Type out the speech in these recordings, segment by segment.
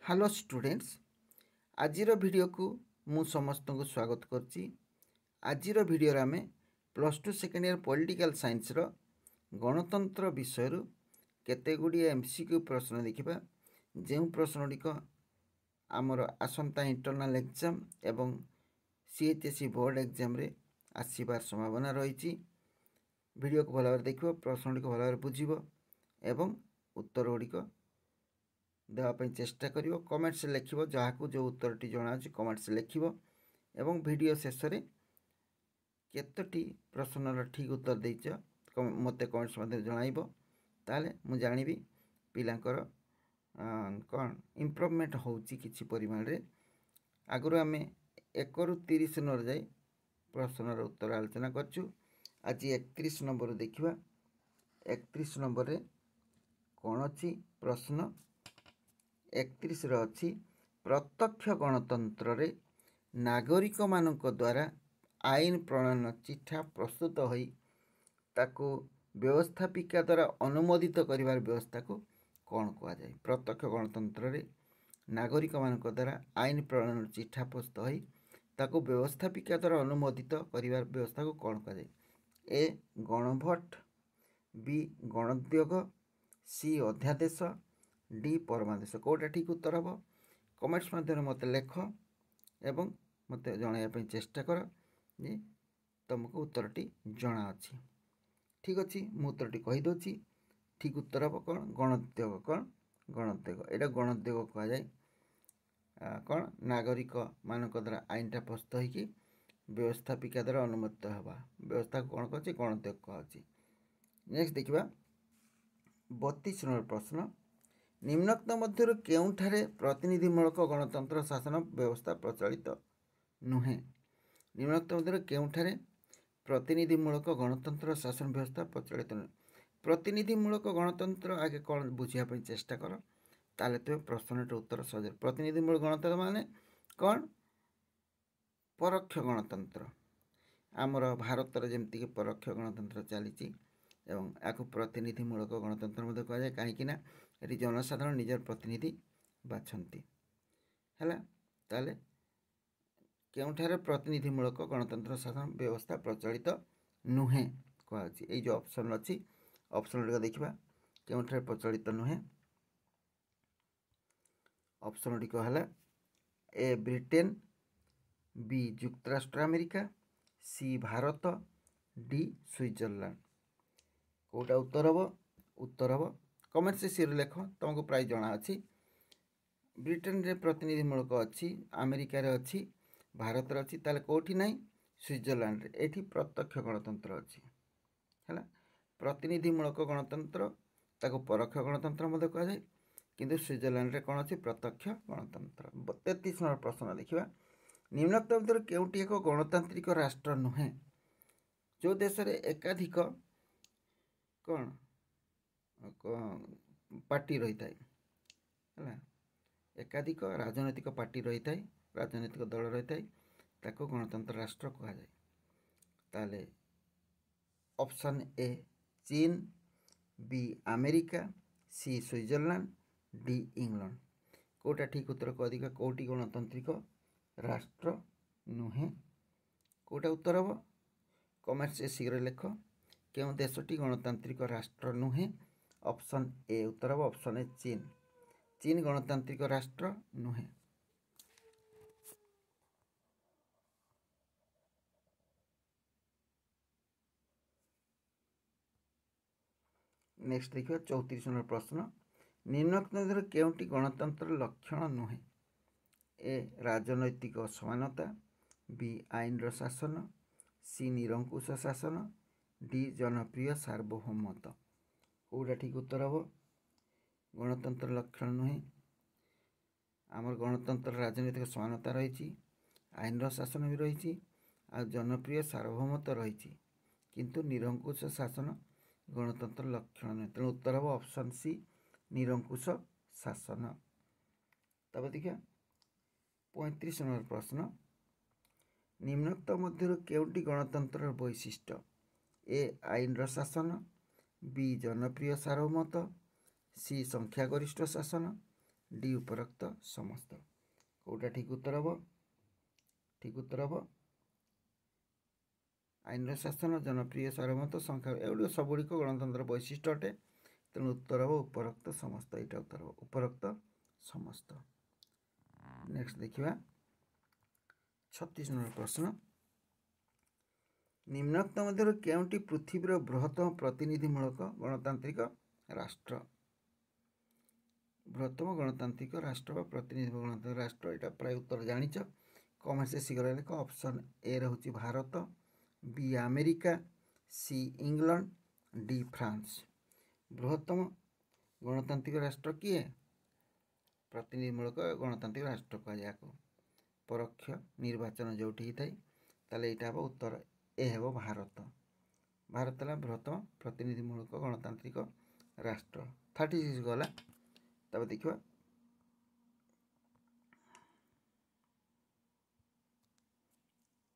Hello students आजिर video को मु समस्त को स्वागत करची। आजिर वीडियो रे आमे plus two second year political science रो गणतंत्र विषय रु केते गुडी एमसीक्यू प्रश्न देखिबा। जे प्रश्न गुडी आमर आसंता इंटरनल एग्जाम एवं सीएचएससी बोर्ड एग्जाम रे आसीबार संभावना रही। वीडियो को भल भाव देखिबो, प्रश्न गुडी को भल भाव बुझिबो एवं उत्तर गुडी देवाई चेष्टा कर। कमेंट्स लिख जहाँ को जो उत्तरटी जना कमेंट्स लिख एवं वीडियो शेष में केतोटी प्रश्नर ठीक उत्तर देच मत कमेंट्स जन ताले मु जानिबी पिलांकर कौन इम्प्रूवमेंट होउची किछि परिमाण रे। आगुरु आमे 1 रु 30 नंबर जाए प्रश्नर उत्तर आलोचना करछु। आज 31 नंबर देखिबा। 31 नंबर रे कौन अछि प्रश्न 31 रो अछि प्रत्यक्ष गणतंत्र रे नागरिक मानक द्वारा आईन प्रणयन चिठा प्रस्तुत होई ताको व्यवस्थापिका द्वारा अनुमोदित करिवार व्यवस्था को कौन कहा जाए। प्रत्यक्ष गणतंत्र रे नागरिक मानक द्वारा आईन प्रणयन चिठा प्रस्तुत होई ताको व्यवस्थापिका द्वारा अनुमोदित करिवार व्यवस्था को कौन कहा जाए। ए गणभोट, बी गणोद्योग, सी अध्यादेश, डी परमादेश। कौटा ठीक उत्तर हम कमेंट्स मध्य मत लेख एवं मत जन चेष्टा कर जे तुमको उत्तरटी जना अच्छी। ठीक अच्छे मु उत्तरटी कहीदे। ठीक उत्तर हम कौन गणोद्योग। कौन गणोद्योग, यहाँ गणोद्योग कह जाए कौन नागरिक मानक द्वारा आईनटा प्रस्तुत होगी व्यवस्थापिका द्वारा अनुमोदित हवा व्यवस्था कौन कह गणोद्योग कह। नेक्स्ट देखा 32 नंबर प्रश्न निम्नक्त मध्य केउठारे प्रतिनिधिमूलक गणतंत्र शासन व्यवस्था प्रचलित नुहे। निम्नक्त मध्य केउठारे प्रतिनिधिमूलक गणतंत्र शासन व्यवस्था प्रचलित नुहे। प्रतिनिधिमूलक गणतंत्र आगे कौन बुझापी चेष्टा कर ताले तुम प्रश्न उत्तर सहज। प्रतिनिधिमूलक गणतंत्र माने कौन परोक्ष गणतंत्र। आमर भारत जमती परोक्ष गणतंत्र चली एवं या प्रतिनिधिमूलक गणतंत्र कह जाए कहीं ये जनसाधारण निजर प्रतिनिधि बाछंती है। ताले केउठारे प्रतिनिधिमूलक गणतंत्र शासन व्यवस्था प्रचलित नुहे कहुच्छी। ये जो ऑप्शन अच्छी ऑप्शन गुड़िक देखा केउठारे प्रचलित नुहे। ऑप्शन गुड़िक है ए ब्रिटेन, बी युक्तराष्ट्र अमेरिका, सी भारत, डी स्विट्जरलैंड। कौटा उत्तर हम उत्तर हम कमेंट से सी लेख तुमको प्राय जना अच्छी। ब्रिटेन रे प्रतिनिधिमूलक अच्छी, अमेरिका रे अच्छी, भारत रे अच्छी, ताले कोठी नहीं स्विट्जरलैंड रे एठी प्रत्यक्ष गणतंत्र अच्छी है। प्रतिनिधिमूलक गणतंत्र ताको परोक्ष गणतंत्र मध्य कह जाए किंतु स्विट्जरलैंड रे कौन अच्छी प्रत्यक्ष गणतंत्र। 33 नंबर प्रश्न देखा निम्नोक्त मध्य केउटी एक गणतांत्रिक राष्ट्र नुहे जो देश रे एकाधिक कौन पार्टी रही है एकाधिक राजनैतिक पार्टी रही है राजनैतिक दल रही है ताको गणतंत्र राष्ट्र कह जाए। ताले ऑप्शन ए चीन, बी अमेरिका, सी स्विट्जरलैंड, डी इंग्लैंड। कौटा ठीक उत्तर अधिक कौटी गणतांत्रिक राष्ट्र नुहे। कौटा उत्तर हम कमेंट से शीघ्र लेख क्यों देशटी गणतांत्रिक राष्ट्र नुहे। ऑप्शन ए उत्तर हम ऑप्शन ए चीन। चीन गणतांत्रिक राष्ट्र नुहे। नेक्स्ट देखिए 34 नंबर प्रश्न निम्नलिखित केउटी गणतंत्र लक्षण नुहे। ए राजनैतिक असमानता, बी आईन शासन, सी निरंकुश शासन, डी जनप्रिय सार्वभौमत्व। कौटा ठीक उत्तर हम गणतंत्र लक्षण नुहे। आमर गणतंत्र राजनैतिक समानता रही, आईन शासन भी रही, आ जनप्रिय सार्वभौमत्व रही किंतु निरंकुश शासन गणतंत्र लक्षण नुहे। तेणु उत्तर हम ऑप्शन सी निरंकुश शासन। तब देखिए 35 नंबर प्रश्न निम्नोक्त मध्य केउटी गणतंत्र वैशिष्ट्य। ए आईन शासन, बी जनप्रिय सार्वभौमत्व, सी संख्यागरिष्ठ शासन, डी उपरोक्त समस्त। कौटा ठीक उत्तर हम? ठीक उत्तर हम आईन शासन, जनप्रिय सार्वभौमत्व, संख्या, एगुड़ सबुड़िक गणतंत्र वैशिष्ट्य अटे। तेणु उत्तर हम उपरोक्त समस्त। यहाँ उत्तर हम उपरोक्त समस्त। नेक्स्ट देखा 36 नंबर प्रश्न। निम्नोक्त मध्य केउंटी पृथ्वीर बृहत्तम प्रतिनिधिमूलक गणतांत्रिक राष्ट्र? बृहत्तम गणतांत्रिक राष्ट्र व प्रतिनिधि गणतांत्रिक राष्ट्र, यहाँ प्राय उत्तर जानिच। कमेंट से शीघ्र लिख। ऑप्शन ए रहुछि Bharat, B America, C England, D France. बृहत्तम गणतांत्रिक राष्ट्र किए? प्रतिनिधिमूलक गणतांत्रिक राष्ट्र कह परोक्ष निर्वाचन जो थाए ताले यहाँ हम उत्तर ए हे भारत। भारत है बृहत्तम प्रतिनिधिमूलक गणतांत्रिक राष्ट्र। 36 गला। तब देखा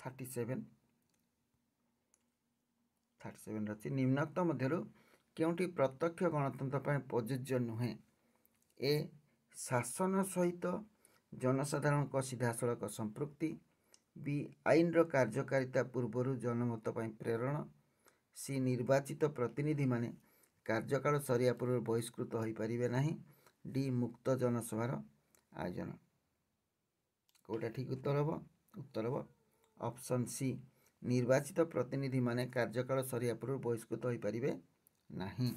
37 रही। निम्नोक्त मध्य केउंटी प्रत्यक्ष गणतंत्र प्रযোज्य नुहे? ए शासन सहित जनसाधारण सीधासलख संपृक्ति, बी आईन कार्यकारिता पूर्वर जनमत प्रेरण, सी निर्वाचित प्रतिनिधि माने कार्यकाल सरिया पूर्व बहिष्कृत हो पारे नहीं, डी मुक्त जनसभार आयोजन। कौटा ठीक उत्तर हम? उत्तर हम ऑप्शन सी निर्वाचित प्रतिनिधि माने कार्यकाल सरिया पूर्व बहिष्कृत हो पारे नहीं।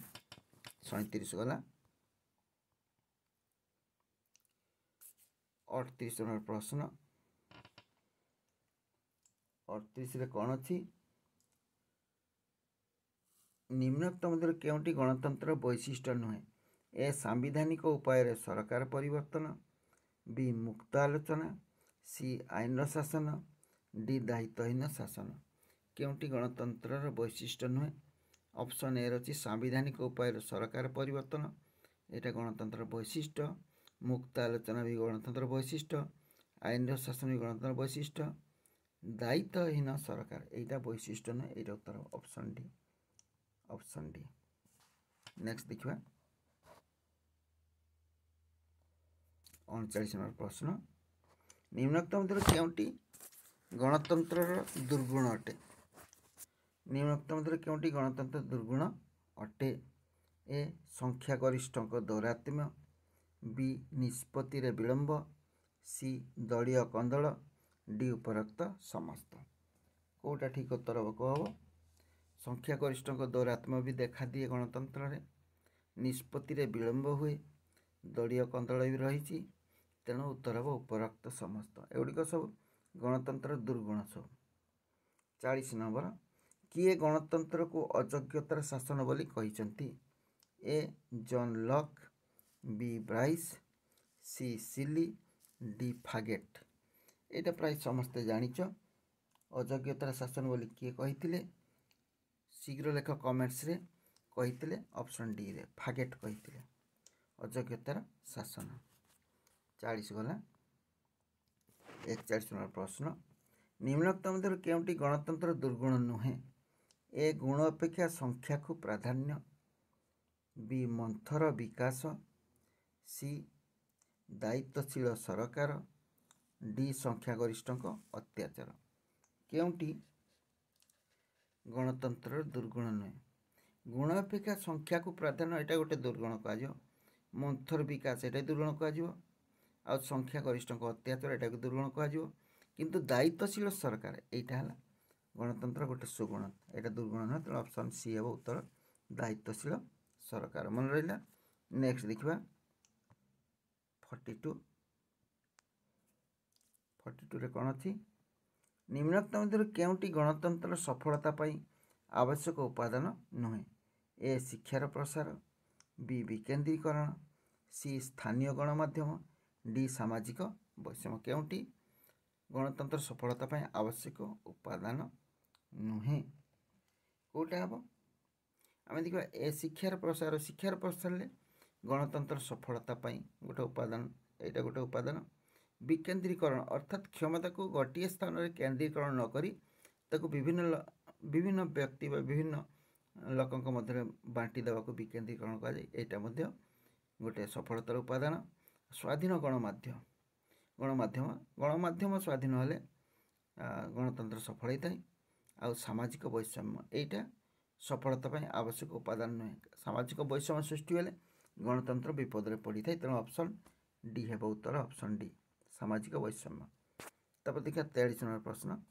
37 गला। 38 नंबर प्रश्न। 38 कौन अच्छी? निम्नोक्त मध्य केउंटी गणतंत्र वैशिष्ट्य नुहे? ए सांविधानिक उपाय सरकार परिवर्तन, बी मुक्त आलोचना, सी आईन शासन, डी दायित्वहीन शासन। केउंटी गणतंत्र वैशिष्ट्य नुहे? ऑप्शन ए रही सांविधानिक उपाय सरकार परिवर्तन, यहाँ गणतंत्र वैशिष्ट्य। मुक्त आलोचना भी गणतंत्र वैशिष्ट्य। आईन शासन भी गणतंत्र वैशिष्ट्य। दायित्वहीन सरकार यहाँ वैशिष्ट्य नुहे। यहाँ उत्तर option D. Option D. Next देखा 39 नंबर प्रश्न। निम्नोक्त मध्य केउंटी गणतंत्र दुर्गुण अटे? निम्नोक्त मध्य केउंटी गणतंत्र दुर्गुण अटे? ए संख्यागरिष्ठ दौरात्म्य, बी निष्पत्ति विलंब, सी दलीय कंदल, डी उपरोक्त समस्त। कौटा ठीक उत्तर हम कह? संख्यागरिष्ठ दौरात्म्य भी देखा दिए गणतंत्र, निष्पत्ति विलंब हुए, दलीय कंदल भी रही। तेणु उत्तर हम उपरोक्त समस्त। एगुड़िक सब गणतंत्र दुर्गुण सब। 40 नंबर। किए गणतंत्र को अयोग्यतार शासन बोली कहिसंती? ए जॉन लॉक, बी ब्राइस, सी सिली, डी फागेट। यहाँ प्राय समस्ते जानिच अयोग्यतार शासन बोली किए कही? शीघ्र लेख कमेंट्स रे कही। ऑप्शन डी रे फागेट कही अयोग्यतार शासन। 40 गला। 41 नंबर प्रश्न। निम्नोक्त मध्य केउंटी गणतंत्र दुर्गुण नुहे? ए गुण अपेक्षा संख्या को प्राधान्य, बी मंथर विकास, सी दायित्वशील सरकार, डी संख्यागरिष्ठ अत्याचार। केउंटी गणतंत्र दुर्गुण नुहे? गुण अपेक्षा संख्या को प्राधान्य यहाँ गोटे दुर्गुण कह। मंथर विकास यहाँ दुर्गुण कह। आ संख्यागरिष्ठ अत्याचार यहाँ दुर्गुण कह। किंतु दायित्वशील सरकार यहाँ है गणतंत्र गोटे सुगुण, यहाँ दुर्गुण नुहे। तेणु ऑप्शन सी हम उत्तर दायित्वशील सरकार। मन रहा। नेक्स्ट देखा 42। 42 रे कौन अच्छी? निम्नोक्त मध्य केउंटी गणतंत्र सफलता पाई आवश्यक उपादान नुहे? ए शिक्षार प्रसार, बी विकेंद्रीकरण, सी स्थानीय गणमाध्यम, डी सामाजिक वैषम्य। केउंटी गणतंत्र सफलता पाई आवश्यक उपादान नुहे? कौटा हम? आम देखा ए शिक्षार प्रसार। शिक्षार प्रसार गणतंत्र सफलता पाई गोटे उपादान, यहाँ गोटे उपादान। विकेंद्रीकरण अर्थात क्षमता को गोटे स्थान में केंद्रीकरण नकरी ताको विभिन्न व्यक्ति विभिन्न लोकों मध्य बांटी देवा विकेंद्रीकरण कहुए। यहाँ गोटे सफलतार उपादान। स्वाधीन गणमाध्यम गणमाध्यम गणमाध्यम स्वाधीन हेले गणतंत्र सफल होता है। आउ सामाजिक वैषम्य एटा सफलता आवश्यक उपादान नुहे। सामाजिक वैषम्य सृष्टि हेले गणतंत्र विपद में पड़ी था। तेणु ऑप्शन डी है उत्तर, ऑप्शन डी सामाजिक वैषम्य। तब देखिए 43 नंबर प्रश्न,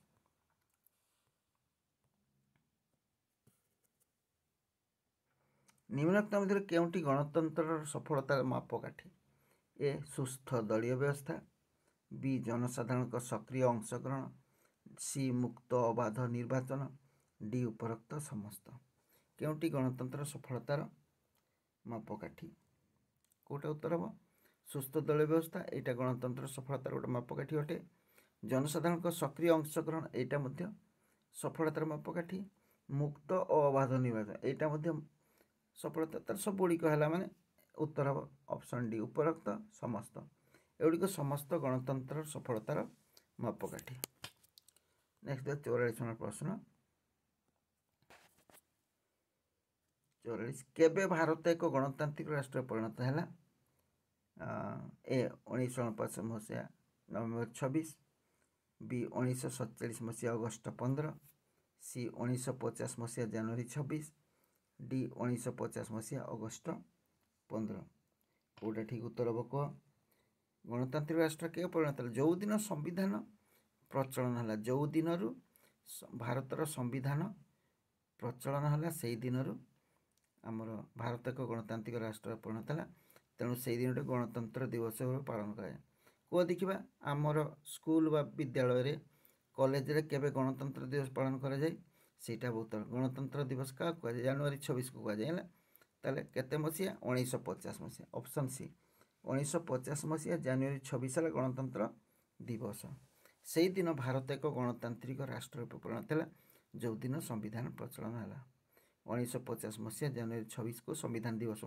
निम्नलिखित मध्य केउंटी गणतंत्र सफलतार मापकाठी? ए सुस्थ दलीय व्यवस्था, बी जनसाधारण सक्रिय अंशग्रहण, सी मुक्त अबाध निर्वाचन, डी उपरोक्त समस्त। केउंटी गणतंत्र सफलतार मापकाठी? कोटा उत्तर हम सुस्थ दलीय व्यवस्था, यहाँ गणतंत्र सफलतार गोटे मापकाठी अटे। जनसाधारण सक्रिय अंशग्रहण यहाँ सफलतार मापकाठी। मुक्त और अबाध निर्वाचन यहाँ सफलता तर सब गुड़िक है माने उत्तर हम ऑप्शन डी उपरोक्त समस्त। एगुड़िक समस्त गणतंत्र सफलतार मापकाठी। नेक्स्ट 44 नंबर प्रश्न, 44 केबे भारत एक गणतांत्रिक राष्ट्र परिणत है? ए 1949 मसीहा नवेम्बर 26, बी 1947 मसीहा अगस्ट 15, सी 1950 मसीहा जनवरी 26, डी 1950 मसीहा अगस्ट 15। कौटा ठीक उत्तर हम कह? गणतांत्रिक राष्ट्र के परिणत है जो दिन संविधान प्रचलन है, जो दिन भारतर संविधान प्रचलन है से दिन आमर भारत एक गणतांत्रिक राष्ट्र परिणत है। तेणु से दिन गणतंत्र दिवस पालन कराए। को देखा आमर स्कूल व विद्यालय कॉलेज रे केबे गणतंत्र दिवस पालन करा जाए सेटा उत्तर। गणतंत्र दिवस क्या कह जनवरी 26 को कहुए ताले केते मसीहा 1950 मसीहा ऑप्शन सी 1950 मसीहा जनवरी 26 है गणतंत्र दिवस। से दिन भारत एक गणतांत्रिक राष्ट्र परिणत है जो दिन संविधान प्रचलन है। 1950 मसीहा जनवरी 26 को संविधान दिवस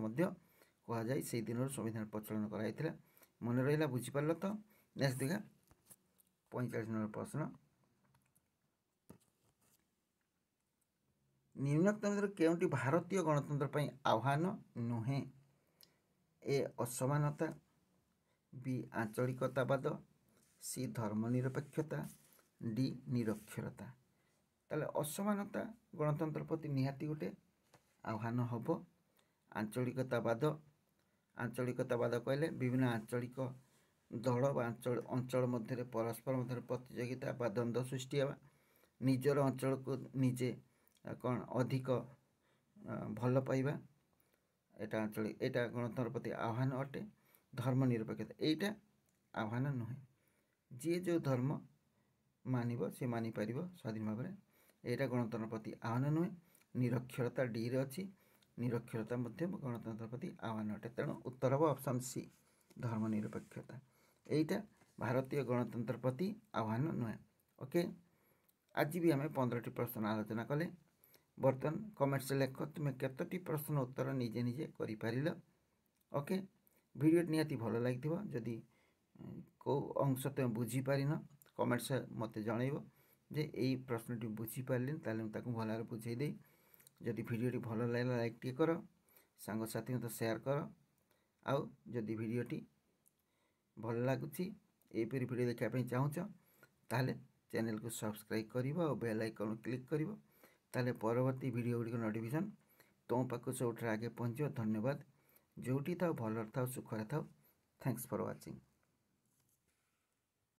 कहुए से दिन संविधान प्रचलन कराई। मन रहा बुझीपार तो। नेक्स्ट देखा 45 नंबर प्रश्न, निम्नलिखित केउंटी भारतीय गणतंत्र पर आह्वान नुहे? ए असमानता, बी आंचलिकतावाद, सी धर्मनिरपेक्षता, डी निरक्षरता। ताले असमानता गणतंत्र प्रति निहाती गोटे आह्वान हम। आंचलिकतावाद, आंचलिकतावाद कहले विभिन्न आंचलिक दल अंचल मध्य परस्पर मध्य प्रतियोगिता बा द्वंद्व सृष्टि है। निजर अंचल को निजे कौन अधिक भल पाइबा एटा आंचलिक एटा गणतंत्र प्रति आह्वान अटे। धर्मनिरपेक्षता एटा आह्वान नुहे। जी जो धर्म मानिब से मानिपार स्वाधीन भाव में, यहाँ गणतंत्र प्रति आह्वान नुहे। निरक्षरता डी रे अच्छी, निरक्षरता गणतंत्र प्रति आह्वान अटे। तेणु उत्तर हम ऑप्शन सी धर्मनिरपेक्षता। यहाँ भारतीय गणतंत्र प्रति आह्वान नुहे। ओके, आज भी आम 15टी प्रश्न आलोचना कले। बर्तमान कमेंट्स लेख तुम्हें केतोटी प्रश्न उत्तर निजे निजे कर। ओके, वीडियो निहाती भल लगी जदि को अंश तुम बुझीपारिन कमेंट्स मत जनइब जे यही प्रश्नटी बुझीपारे ताकि भल बुझेदे। जदि वीडियोटी भल लगे लाइक टी कर, सांगसाथी मत शेयर कर। आउ जदि वीडियोटी भल लगुच एपरी वीडियो देखापी चाहूच ताले चैनल को सब्सक्राइब कर और बेल आइकन क्लिक कर ताले परवर्ती वीडियो गुड़िक नोटिफिकेशन तुम पाक सब आगे पहुँच। धन्यवाद। जोटी था भल था सुखरे था। Thanks for watching.